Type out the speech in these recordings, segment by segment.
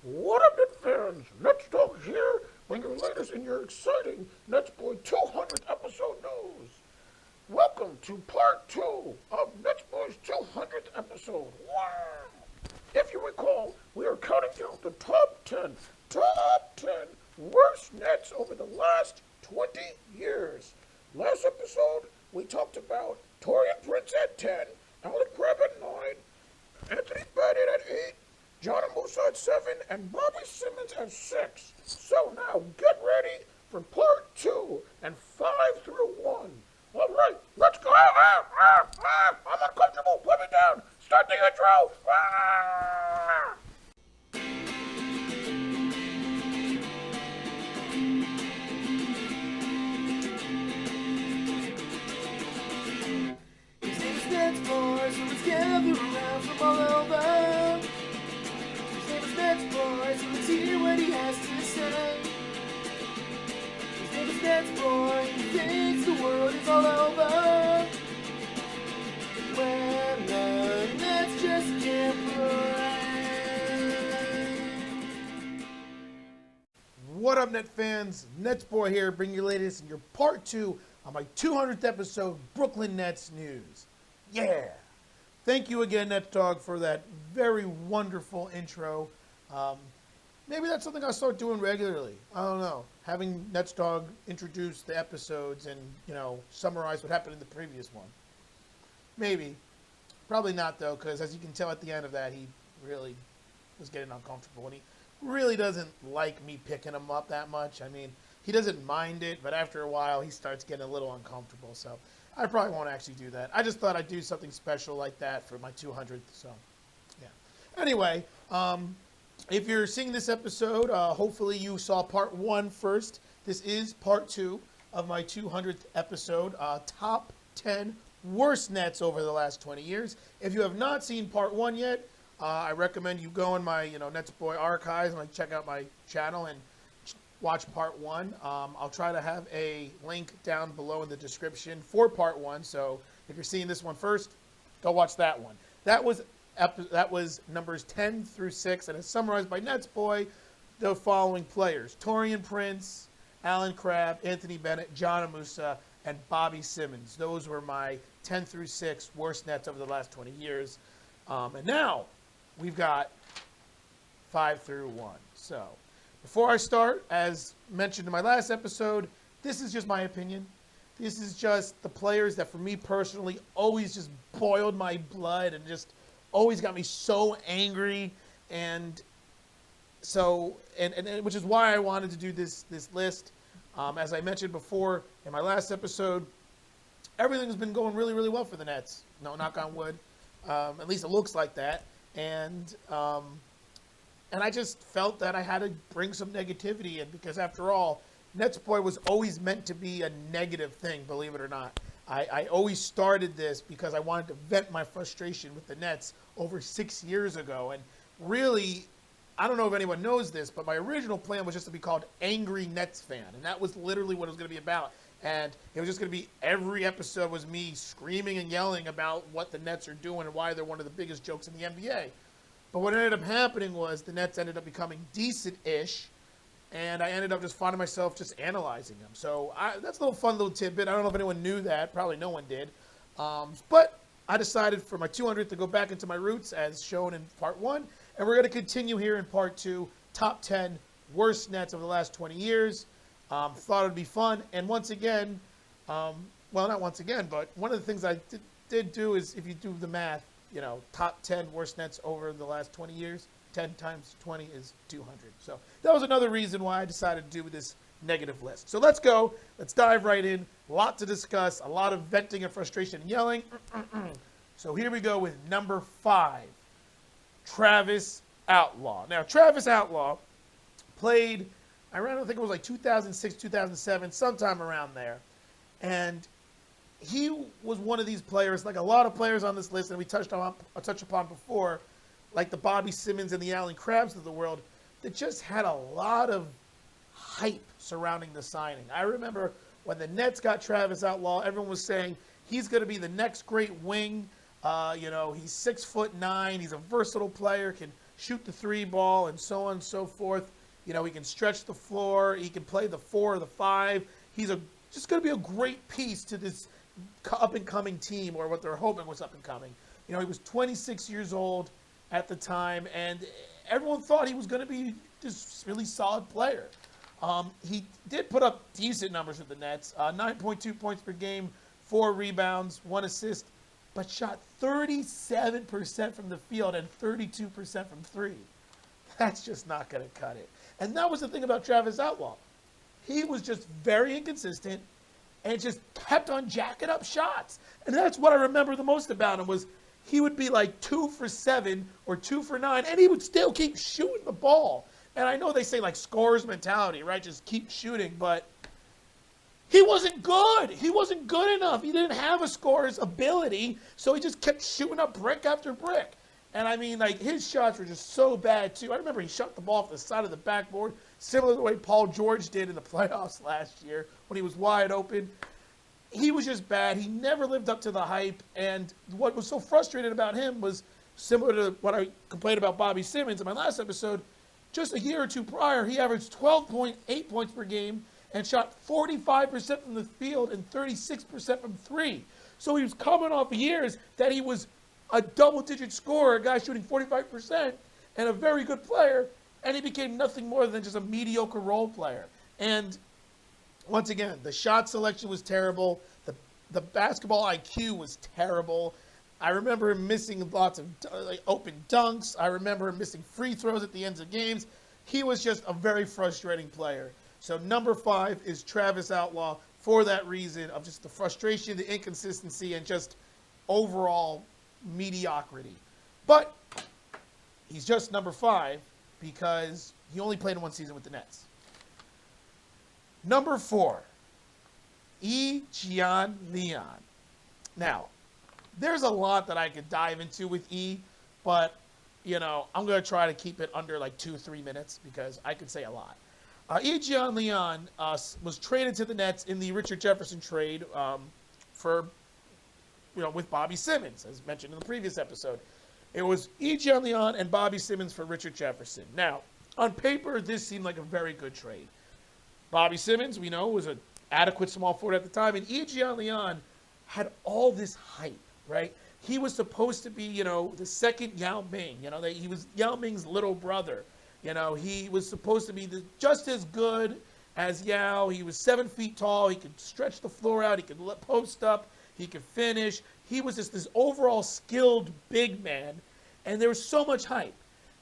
What up, Net fans? Nets Dog here, bring your latest in your exciting NetsBoy 200th episode news. Welcome to part 2 of NetsBoy's 200th episode. Wow! If you recall, we are counting down the top 10 worst Nets over the last 20 years. Last episode, we talked about Torian Prince at 10, Alan Crabb at 9, Anthony Bennett at 8, John Musa at 7, and Bobby Simmons at 6. So now get ready for part 2 and 5 through 1. All right, let's go. I'm uncomfortable. Put me down. Start the intro. His name is NetsBoy, so let's gather around from all over. His name is NetsBoy, so let's hear what he has to say. His name is NetsBoy, he thinks the world is all over. When the Nets just can't play. What up, Net fans? NetsBoy here, bringing you latest in your part 2 on my 200th episode Brooklyn Nets news. Yeah! Thank you again, NetDog, for that very wonderful intro. Maybe that's something I'll start doing regularly. I don't know. Having NetDog introduce the episodes and, summarize what happened in the previous one. Maybe. Probably not, though, because as you can tell at the end of that, he really was getting uncomfortable. And he really doesn't like me picking him up that much. I mean, he doesn't mind it, but after a while, he starts getting a little uncomfortable. So I probably won't actually do that. I just thought I'd do something special like that for my 200th. So, yeah. Anyway, if you're seeing this episode, hopefully you saw part 1 first. This is part 2 of my 200th episode, top 10 worst Nets over the last 20 years. If you have not seen part 1 yet, I recommend you go in my, NetsBoy archives and check out my channel and watch part 1. I'll try to have a link down below in the description for part 1. So if you're seeing this one first, go watch that one. That was numbers 10 through 6, and it's summarized by NetsBoy, the following players: Torian Prince, Alan Crabb, Anthony Bennett, John Musa, and Bobby Simmons. Those were my 10 through 6 worst Nets over the last 20 years. And now we've got 5 through 1. So before I start, as mentioned in my last episode, this is just my opinion. This is just the players that, for me personally, always just boiled my blood and just always got me so angry. And so, and which is why I wanted to do this list. As I mentioned before in my last episode, everything's been going really, really well for the Nets. No, knock on wood. At least it looks like that. And I just felt that I had to bring some negativity in, because after all, NetsBoy was always meant to be a negative thing, believe it or not. I always started this because I wanted to vent my frustration with the Nets over 6 years ago. And really, I don't know if anyone knows this, but my original plan was just to be called Angry Nets Fan. And that was literally what it was going to be about. And it was just going to be, every episode was me screaming and yelling about what the Nets are doing and why they're one of the biggest jokes in the NBA. But what ended up happening was the Nets ended up becoming decent-ish, and I ended up just finding myself just analyzing them. So that's a fun little tidbit. I don't know if anyone knew that. Probably no one did. But I decided for my 200th to go back into my roots, as shown in part 1. And we're going to continue here in part 2, top 10 worst Nets over the last 20 years. Thought it would be fun. And once again, well, not once again, but one of the things I did do is, if you do the math, top 10 worst Nets over the last 20 years, 10 times 20 is 200. So that was another reason why I decided to do this negative list. So let's go. Let's dive right in. A lot to discuss, a lot of venting and frustration and yelling. So here we go with number 5, Travis Outlaw. Now, Travis Outlaw played, I don't think it was like 2006, 2007, sometime around there. And he was one of these players, like a lot of players on this list, and we touched upon before, like the Bobby Simmons and the Alan Crabbs of the world, that just had a lot of hype surrounding the signing. I remember when the Nets got Travis Outlaw, everyone was saying he's going to be the next great wing. He's 6'9". He's a versatile player, can shoot the 3 ball and so on and so forth. You know, he can stretch the floor. He can play the 4 or the 5. He's just going to be a great piece to this up-and-coming team, or what they're hoping was up-and-coming. You know, he was 26 years old at the time, and everyone thought he was going to be this really solid player. He did put up decent numbers with the Nets, 9.2 points per game, 4 rebounds, 1 assist, but shot 37% from the field and 32% from 3. That's just not going to cut it. And that was the thing about Travis Outlaw. He was just very inconsistent and just kept on jacking up shots. And that's what I remember the most about him, was he would be like 2 for 7 or 2 for 9, and he would still keep shooting the ball. And I know they say like scorer's mentality, right? Just keep shooting, but he wasn't good. He wasn't good enough. He didn't have a scorer's ability, so he just kept shooting up brick after brick. And I mean, like, his shots were just so bad, too. I remember he shot the ball off the side of the backboard, similar to the way Paul George did in the playoffs last year when he was wide open. He was just bad. He never lived up to the hype. And what was so frustrating about him was similar to what I complained about Bobby Simmons in my last episode. Just a year or two prior, he averaged 12.8 points per game and shot 45% from the field and 36% from 3. So he was coming off years that he was a double-digit scorer, a guy shooting 45%, and a very good player, and he became nothing more than just a mediocre role player. And once again, the shot selection was terrible. The basketball IQ was terrible. I remember him missing lots of open dunks. I remember him missing free throws at the ends of games. He was just a very frustrating player. So number 5 is Travis Outlaw for that reason of just the frustration, the inconsistency, and just overall mediocrity. But he's just number 5 because he only played in 1 season with the Nets. Number 4, Gian Leon. Now, there's a lot that I could dive into with E, but, you know, I'm going to try to keep it under like 2-3 minutes because I could say a lot. Gian Leon was traded to the Nets in the Richard Jefferson trade with Bobby Simmons, as mentioned in the previous episode. It was Gian Leon and Bobby Simmons for Richard Jefferson. Now, on paper, this seemed like a very good trade. Bobby Simmons, we know, was an adequate small forward at the time, and Gian Leon had all this hype, right? He was supposed to be, you know, the second Yao Ming. You know, he was Yao Ming's little brother. You know, he was supposed to be just as good as Yao. He was 7 feet tall. He could stretch the floor out. He could post up. He could finish. He was just this overall skilled big man, and there was so much hype.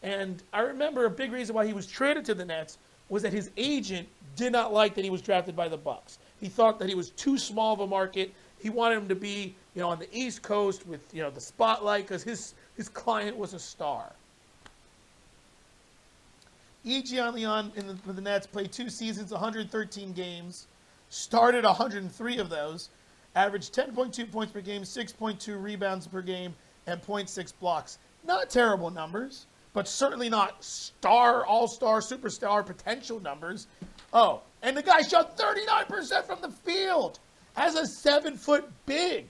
And I remember a big reason why he was traded to the Nets was that his agent did not like that he was drafted by the Bucks. He thought that he was too small of a market. He wanted him to be, you know, on the East Coast with, you know, the spotlight because his client was a star. Gian Leon for the Nets played 2 seasons, 113 games, started 103 of those, averaged 10.2 points per game, 6.2 rebounds per game, and 0.6 blocks. Not terrible numbers, but certainly not all-star, superstar potential numbers. Oh, and the guy shot 39% from the field as a 7-foot big.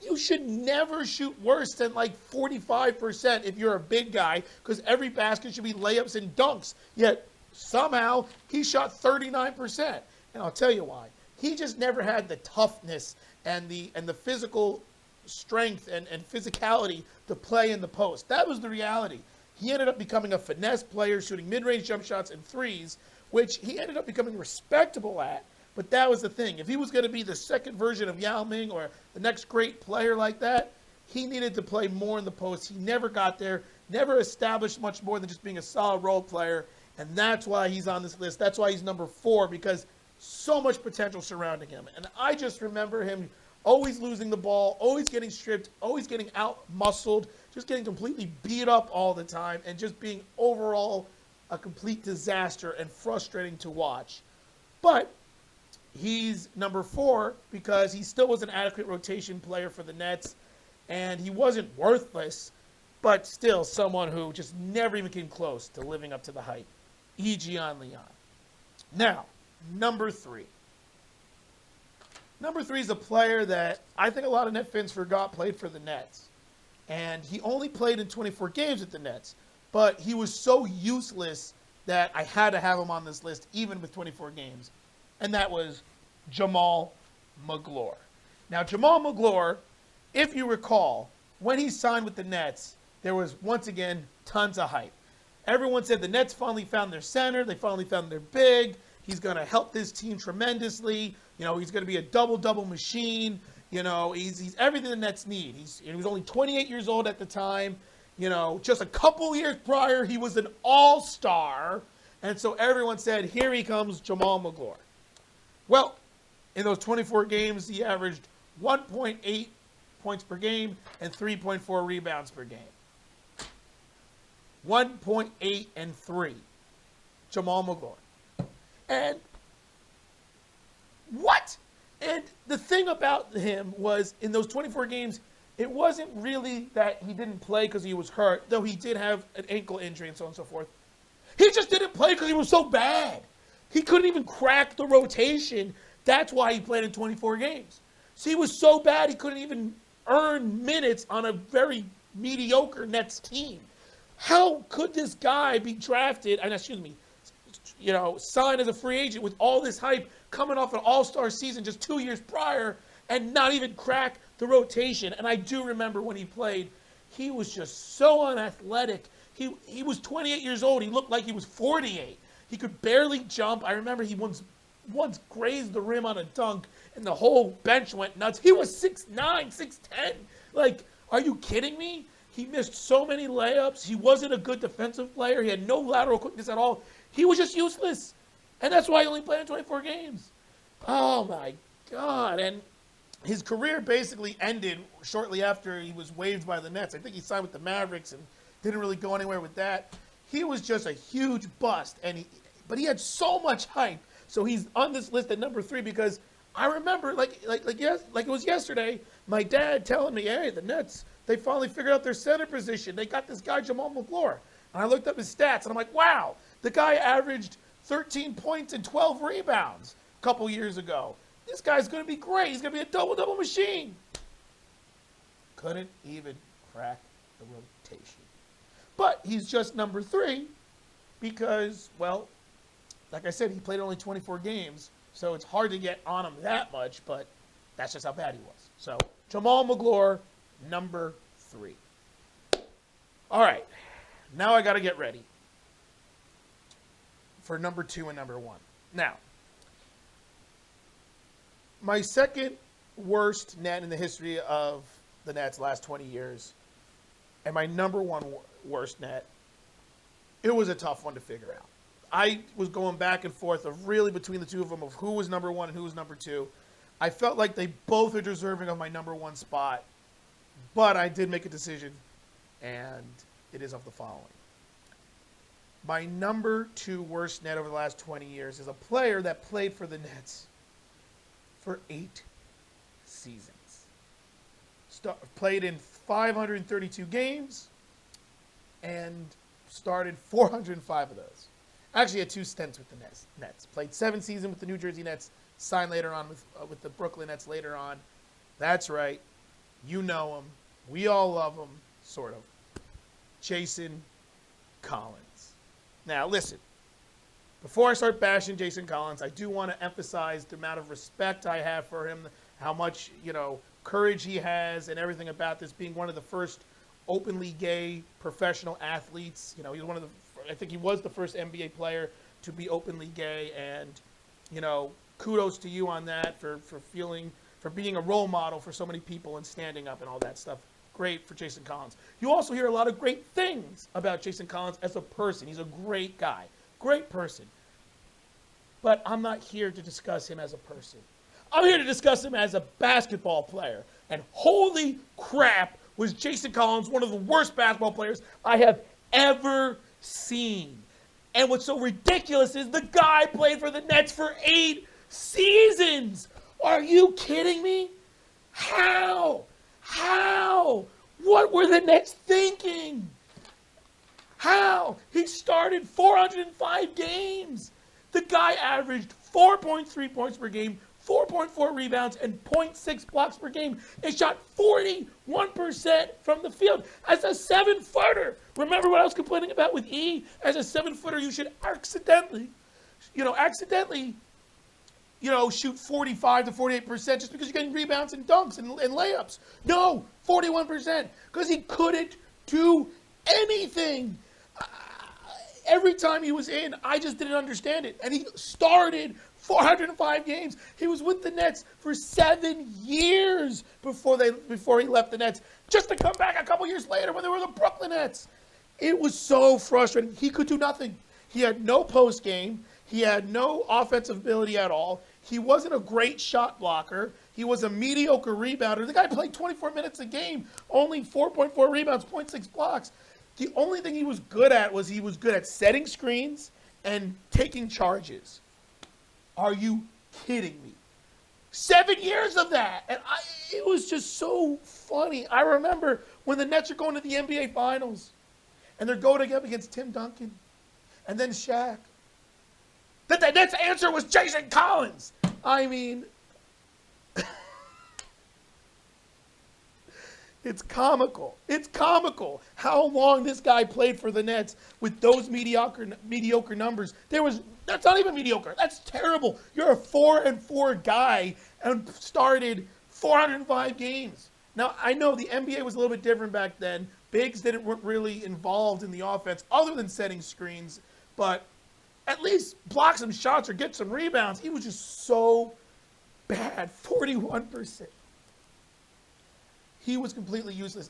You should never shoot worse than like 45% if you're a big guy, because every basket should be layups and dunks. Yet somehow he shot 39%. And I'll tell you why. He just never had the toughness and the physical strength and physicality to play in the post. That was the reality. He ended up becoming a finesse player, shooting mid-range jump shots and threes, which he ended up becoming respectable at. But that was the thing. If he was going to be the second version of Yao Ming or the next great player like that, he needed to play more in the post. He never got there, never established much more than just being a solid role player. And that's why he's on this list. That's why he's number 4, because so much potential surrounding him. And I just remember him always losing the ball, always getting stripped, always getting out-muscled, just getting completely beat up all the time, and just being overall a complete disaster and frustrating to watch. But he's number 4 because he still was an adequate rotation player for the Nets, and he wasn't worthless, but still someone who just never even came close to living up to the hype. Gian Leon. Now, number 3. Number 3 is a player that I think a lot of Net fans forgot played for the Nets. And he only played in 24 games with the Nets. but he was so useless that I had to have him on this list, even with 24 games. And that was Jamal Mcgloor. Now, Jamal Mcgloor, if you recall, when he signed with the Nets, there was, once again, tons of hype. Everyone said the Nets finally found their center. They finally found their big. He's going to help this team tremendously. You know, he's going to be a double-double machine. You know, he's everything the Nets need. He was only 28 years old at the time. You know, just a couple years prior, he was an all-star. And so everyone said, here he comes, Jamal Mcgloor. Well, in those 24 games, he averaged 1.8 points per game and 3.4 rebounds per game. 1.8 and 3. Jamal Mcgloor. And what? And the thing about him was, in those 24 games, it wasn't really that he didn't play because he was hurt, though he did have an ankle injury and so on and so forth. He just didn't play because he was so bad. He couldn't even crack the rotation. That's why he played in 24 games. So he was so bad he couldn't even earn minutes on a very mediocre Nets team. How could this guy be drafted, signed as a free agent with all this hype coming off an all-star season just 2 years prior and not even crack the rotation? And I do remember when he played, he was just so unathletic. He was 28 years old. He looked like he was 48. He could barely jump. I remember he once grazed the rim on a dunk, and the whole bench went nuts. He was 6'9", 6'10". Like, are you kidding me? He missed so many layups. He wasn't a good defensive player. He had no lateral quickness at all. He was just useless. And that's why he only played in 24 games. Oh, my God. And his career basically ended shortly after he was waived by the Nets. I think he signed with the Mavericks and didn't really go anywhere with that. He was just a huge bust. But he had so much hype. So he's on this list at number 3 because I remember, like it was yesterday, my dad telling me, hey, the Nets, they finally figured out their center position. They got this guy, Jamal Mcgloor. And I looked up his stats, and I'm like, wow, the guy averaged 13 points and 12 rebounds a couple years ago. This guy's going to be great. He's going to be a double-double machine. Couldn't even crack the rotation. But he's just number 3 because, well, like I said, he played only 24 games, so it's hard to get on him that much, but that's just how bad he was. So, Jamal Mcgloor, number 3. All right, now I got to get ready for number 2 and number 1. Now, my second worst net in the history of the Nets last 20 years, and my number 1 worst net, it was a tough one to figure out. I was going back and forth of really between the two of them of who was number 1 and who was number 2. I felt like they both are deserving of my number 1 spot, but I did make a decision, and it is of the following. My number 2 worst net over the last 20 years is a player that played for the Nets for 8 seasons. Played in 532 games and started 405 of those. Actually had 2 stints with the Nets. Played 7 seasons with the New Jersey Nets, signed later on with the Brooklyn Nets later on. That's right. You know him. We all love him, sort of. Jason Collins. Now, listen. Before I start bashing Jason Collins, I do want to emphasize the amount of respect I have for him, how much, courage he has and everything about this, being one of the first openly gay professional athletes. He's one of the, I think he was the first NBA player to be openly gay, and, kudos to you on that for being a role model for so many people and standing up and all that stuff. Great for Jason Collins. You also hear a lot of great things about Jason Collins as a person. He's a great guy, great person. But I'm not here to discuss him as a person. I'm here to discuss him as a basketball player. And holy crap, was Jason Collins one of the worst basketball players I have ever seen. And what's so ridiculous is the guy played for the Nets for 8 seasons. Are you kidding me? How? What were the Nets thinking? How? He started 405 games. The guy averaged 4.3 points per game, 4.4 rebounds, and 0.6 blocks per game. They shot 41% from the field as a 7-footer. Remember what I was complaining about with E? As a 7-footer, you should accidentally, shoot 45 to 48% just because you're getting rebounds and dunks and layups. No, 41%, because he couldn't do anything. Every time he was in, I just didn't understand it. And he started 405 games. He was with the Nets for 7 years before he left the Nets, just to come back a couple years later when they were the Brooklyn Nets. It was so frustrating. He could do nothing. He had no post game. He had no offensive ability at all. He wasn't a great shot blocker. He was a mediocre rebounder. The guy played 24 minutes a game, only 4.4 rebounds, 0.6 blocks. The only thing he was good at was he was good at setting screens and taking charges. Are you kidding me? 7 years of that. And it was just so funny. I remember when the Nets are going to the NBA Finals and they're going up against Tim Duncan and then Shaq. The Nets' answer was Jason Collins. I mean, it's comical. It's comical how long this guy played for the Nets with those mediocre numbers. That's not even mediocre. That's terrible. You're a 4-4 guy and started 405 games. Now, I know the NBA was a little bit different back then. Bigs weren't really involved in the offense other than setting screens, but at least block some shots or get some rebounds. He was just so bad. 41%. He was completely useless.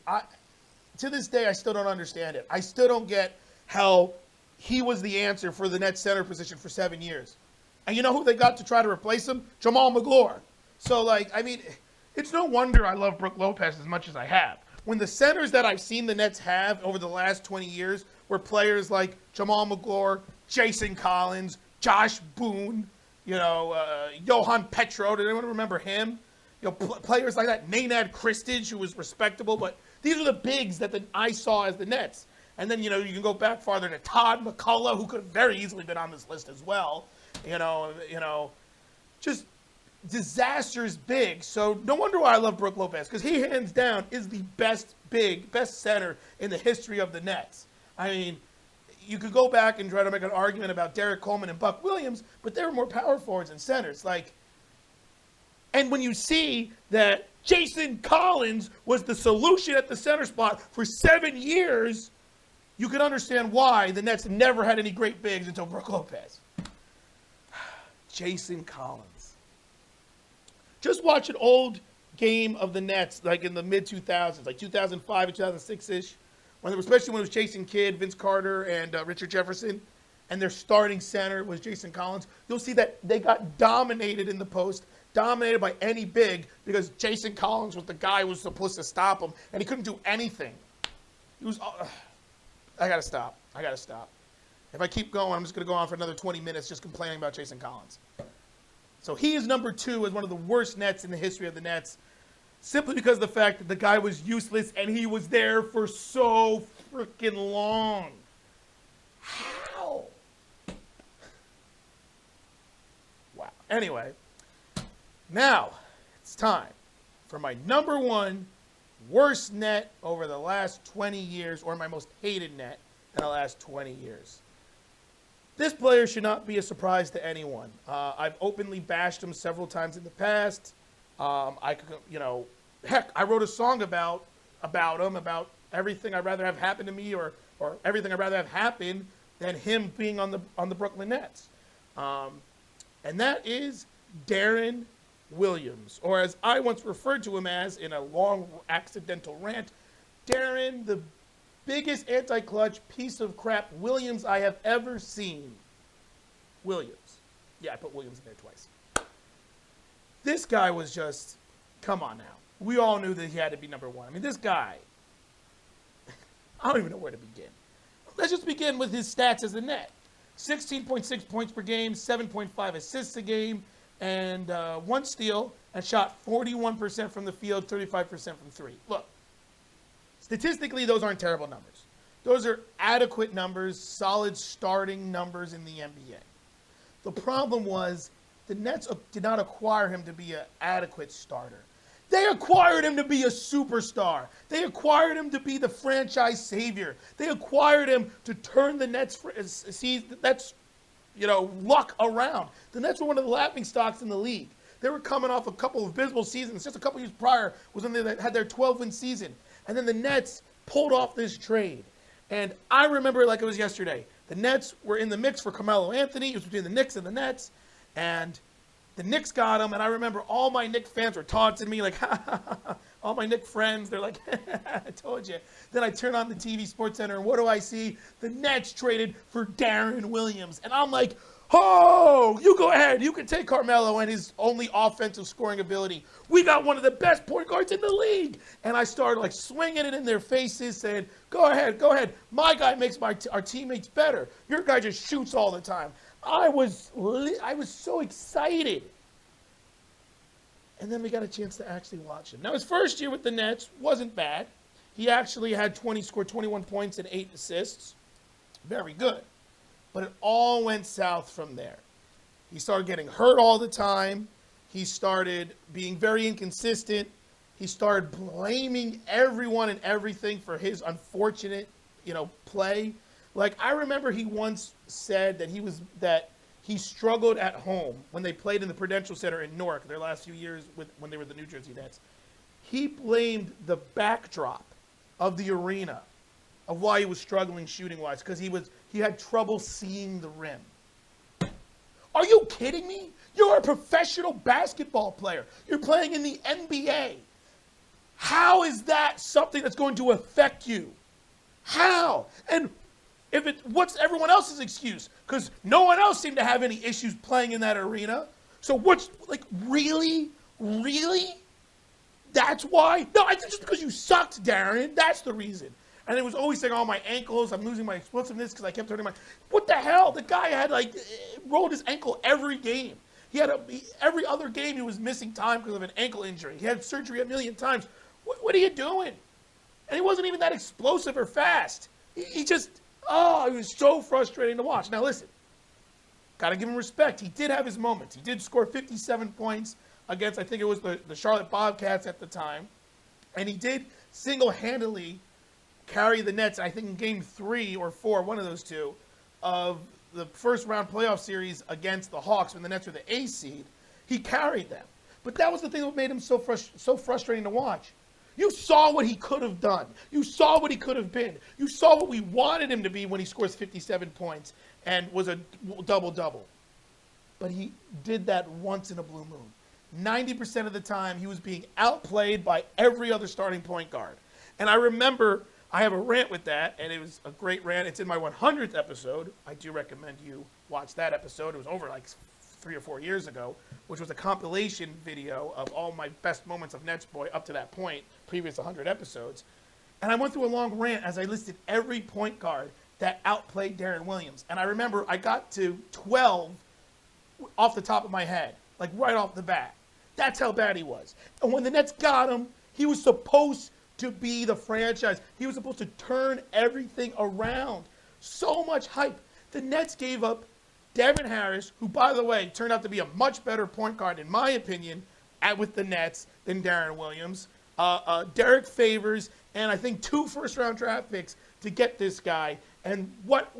To this day, I still don't understand it. I still don't get how he was the answer for the Nets center position for 7 years. And you know who they got to try to replace him? Jamal Mcgloor. So, it's no wonder I love Brook Lopez as much as I have. When the centers that I've seen the Nets have over the last 20 years were players like Jamal Mcgloor, Jason Collins, Josh Boone, Johan Petro. Did anyone remember him? Players like that. Nenad Kristic, who was respectable, but these are the bigs that I saw as the Nets. And then, you can go back farther to Todd McCullough, who could have very easily been on this list as well. Just disastrous big. So no wonder why I love Brook Lopez, because he hands down is the best center in the history of the Nets. I mean, you could go back and try to make an argument about Derek Coleman and Buck Williams, but they were more power forwards and centers. And when you see that Jason Collins was the solution at the center spot for 7 years, you can understand why the Nets never had any great bigs until Brook Lopez. Jason Collins. Just watch an old game of the Nets, in the mid-2000s, 2005 and 2006-ish, especially when it was Jason Kidd, Vince Carter, and Richard Jefferson, and their starting center was Jason Collins. You'll see that they got dominated in the post, dominated by any big, because Jason Collins was the guy who was supposed to stop him, and he couldn't do anything. I gotta stop. If I keep going, I'm just gonna go on for another 20 minutes just complaining about Jason Collins. So he is number 2 as one of the worst Nets in the history of the Nets, simply because of the fact that the guy was useless and he was there for so freaking long. How? Wow. Anyway, now it's time for my number 1 worst net over the last 20 years, or my most hated net in the last 20 years. This player should not be a surprise to anyone. I've openly bashed him several times in the past. I wrote a song about him, about everything I'd rather have happen to me, or everything I'd rather have happen than him being on the Brooklyn Nets. And that is Darren Williams, or as I once referred to him as in a long accidental rant, Darren, the biggest anti-clutch piece of crap Williams I have ever seen. Williams. Yeah, I put Williams in there twice. This guy was just, come on now. We all knew that he had to be number 1. I mean, this guy, I don't even know where to begin. Let's just begin with his stats as a net. 16.6 points per game, 7.5 assists a game, and 1 steal, and shot 41% from the field, 35% from 3. Look, statistically, those aren't terrible numbers. Those are adequate numbers, solid starting numbers in the NBA. The problem was the Nets did not acquire him to be an adequate starter. They acquired him to be a superstar. They acquired him to be the franchise savior. They acquired him to turn the Nets luck around. The Nets were one of the laughing stocks in the league. They were coming off a couple of abysmal seasons. Just a couple years prior was when they had their 12-win season. And then the Nets pulled off this trade. And I remember it like it was yesterday. The Nets were in the mix for Carmelo Anthony. It was between the Knicks and the Nets. And the Knicks got him, and I remember all my Knicks fans were taunting me, like, ha, ha, ha, ha. All my Knicks friends, they're like, I told you. Then I turn on the TV Sports Center, and what do I see? The Nets traded for Darren Williams. And I'm like, oh, you go ahead. You can take Carmelo and his only offensive scoring ability. We got one of the best point guards in the league. And I started, like, swinging it in their faces, saying, go ahead, go ahead. My guy makes our teammates better. Your guy just shoots all the time. I was so excited. And then we got a chance to actually watch him. Now, his first year with the Nets wasn't bad. He actually scored 21 points and 8 assists. Very good. But it all went south from there. He started getting hurt all the time. He started being very inconsistent. He started blaming everyone and everything for his unfortunate, play. Like, I remember he once said that he struggled at home when they played in the Prudential Center in Newark their last few years when they were the New Jersey Nets. He blamed the backdrop of the arena of why he was struggling shooting-wise, because he had trouble seeing the rim. Are you kidding me? You're a professional basketball player. You're playing in the NBA. How is that something that's going to affect you? How? And what's everyone else's excuse? Because no one else seemed to have any issues playing in that arena. So really? Really? That's why? No, I think just because you sucked, Darren. That's the reason. And it was always saying, oh, my ankles, I'm losing my explosiveness because I kept hurting what the hell? The guy had, rolled his ankle every game. Every other game he was missing time because of an ankle injury. He had surgery a million times. What are you doing? And he wasn't even that explosive or fast. He was so frustrating to watch. Now, listen, got to give him respect. He did have his moments. He did score 57 points against, I think it was the Charlotte Bobcats at the time. And he did single-handedly carry the Nets, I think in game 3 or 4, one of those two, of the first-round playoff series against the Hawks when the Nets were the A seed. He carried them. But that was the thing that made him so frustrating to watch. You saw what he could have done. You saw what he could have been. You saw what we wanted him to be when he scores 57 points and was a double-double. But he did that once in a blue moon. 90% of the time, he was being outplayed by every other starting point guard. And I remember I have a rant with that, and it was a great rant. It's in my 100th episode. I do recommend you watch that episode. It was over 3 or 4 years ago, which was a compilation video of all my best moments of NetsBoy up to that point, previous 100 episodes. And I went through a long rant as I listed every point guard that outplayed Darren Williams. And I remember I got to 12 off the top of my head, right off the bat. That's how bad he was. And when the Nets got him, he was supposed to be the franchise. He was supposed to turn everything around. So much hype. The Nets gave up Devin Harris, who, by the way, turned out to be a much better point guard, in my opinion, with the Nets than Darren Williams. Derek Favors, and I think 2 first-round draft picks to get this guy. And what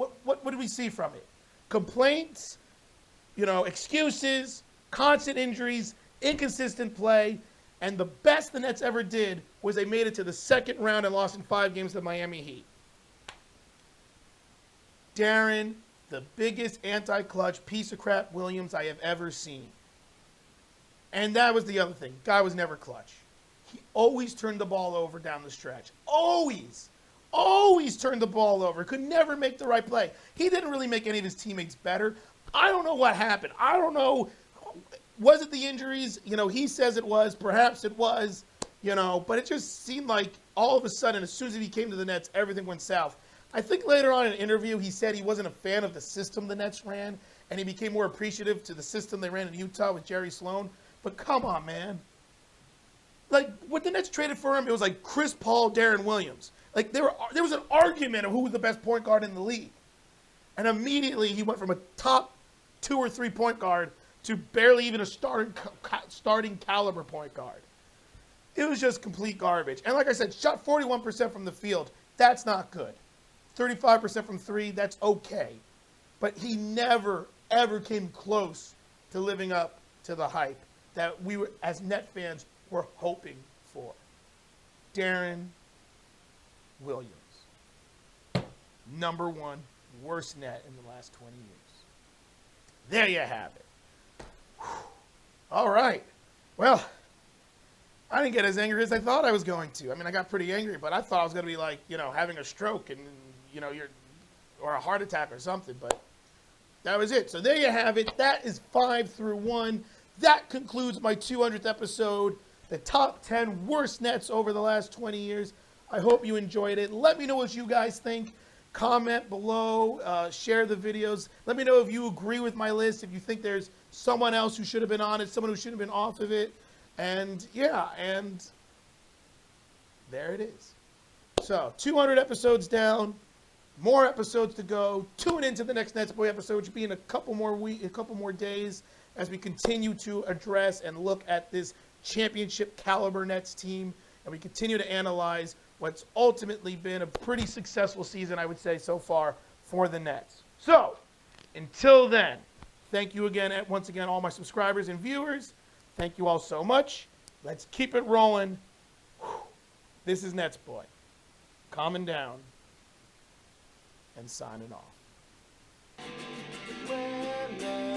did we see from it? Complaints, excuses, constant injuries, inconsistent play, and the best the Nets ever did was they made it to the second round and lost in 5 games to the Miami Heat. Darren, the biggest anti-clutch piece of crap Williams I have ever seen. And that was the other thing. Guy was never clutch. He always turned the ball over down the stretch. Always. Always turned the ball over. Could never make the right play. He didn't really make any of his teammates better. I don't know what happened. I don't know. Was it the injuries? He says it was. Perhaps it was. But it just seemed like all of a sudden, as soon as he came to the Nets, everything went south. I think later on in an interview, he said he wasn't a fan of the system the Nets ran, and he became more appreciative to the system they ran in Utah with Jerry Sloan. But come on, man. When the Nets traded for him, it was like Chris Paul, Darren Williams. There was an argument of who was the best point guard in the league. And immediately he went from a top 2 or 3 point guard to barely even a starting caliber point guard. It was just complete garbage. And like I said, shot 41% from the field. That's not good. 35% from three, that's okay. But he never, ever came close to living up to the hype that we were, as Net fans, were hoping for. Darren Williams. Number one worst net in the last 20 years. There you have it. Whew. All right. Well, I didn't get as angry as I thought I was going to. I mean, I got pretty angry, but I thought I was going to be like, having a stroke and, or a heart attack or something. But that was it. So there you have it. That is 5 through 1. That concludes my 200th episode, the top 10 worst nets over the last 20 years. I hope you enjoyed it. Let me know what you guys think. Comment below. Share the videos. Let me know if you agree with my list, if you think there's someone else who should have been on it, someone who should have been off of it. And, yeah, and there it is. So, 200 episodes down. More episodes to go. Tune into the next NetsBoy episode, which will be in a couple more days as we continue to address and look at this championship caliber Nets team, and we continue to analyze what's ultimately been a pretty successful season, I would say, so far for the Nets. So, until then, thank you again, once again, all my subscribers and viewers. Thank you all so much. Let's keep it rolling. This is NetsBoy, calming down and signing off. When